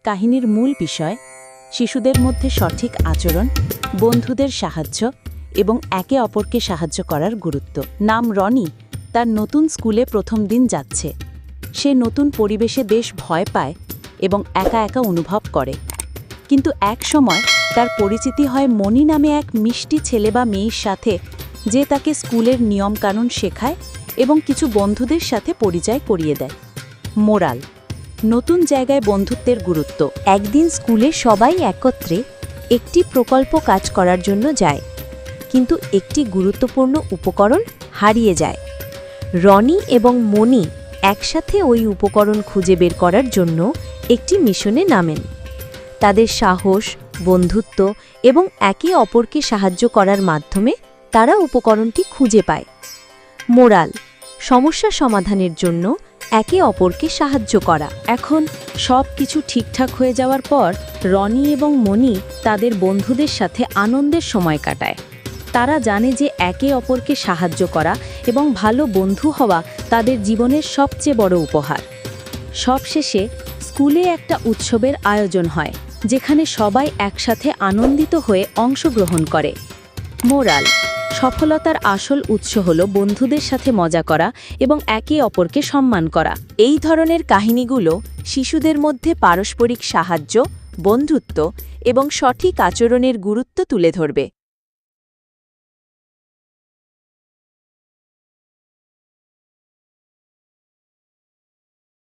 কাহিনীর মূল বিষয় শিশুদের মধ্যে সঠিক আচরণ, বন্ধুদের সাহায্য এবং একে অপরকে সাহায্য করার গুরুত্ব। নাম রনি, তার নতুন স্কুলে প্রথম দিন যাচ্ছে। সে নতুন পরিবেশে বেশ ভয় পায় এবং একা একা অনুভব করে। কিন্তু এক সময় তার পরিচিতি হয় মনি নামে এক মিষ্টি ছেলে বা মেয়ের সাথে, যে তাকে স্কুলের নিয়মকানুন শেখায় এবং কিছু বন্ধুদের সাথে পরিচয় করিয়ে দেয়। মোরাল: নতুন জায়গায় বন্ধুত্বের গুরুত্ব। একদিন স্কুলে সবাই একত্রে একটি প্রকল্প কাজ করার জন্য যায়, কিন্তু একটি গুরুত্বপূর্ণ উপকরণ হারিয়ে যায়। রনি এবং মনি একসাথে ওই উপকরণ খুঁজে বের করার জন্য একটি মিশনে নামেন। তাদের সাহস, বন্ধুত্ব এবং একে অপরকে সাহায্য করার মাধ্যমে তারা উপকরণটি খুঁজে পায়। মোরাল: সমস্যা সমাধানের জন্য একে অপরকে সাহায্য করা। এখন সব কিছু ঠিকঠাক হয়ে যাওয়ার পর রনি এবং মনি তাদের বন্ধুদের সাথে আনন্দের সময় কাটায়। তারা জানে যে একে অপরকে সাহায্য করা এবং ভালো বন্ধু হওয়া তাদের জীবনের সবচেয়ে বড় উপহার। সবশেষে স্কুলে একটা উৎসবের আয়োজন হয়, যেখানে সবাই একসাথে আনন্দিত হয়ে অংশগ্রহণ করে। মোরাল: সফলতার আসল উৎস হল বন্ধুদের সাথে মজা করা এবং একে অপরকে সম্মান করা। এই ধরনের কাহিনীগুলো শিশুদের মধ্যে পারস্পরিক সাহায্য, বন্ধুত্ব এবং সঠিক আচরণের গুরুত্ব তুলে ধরবে।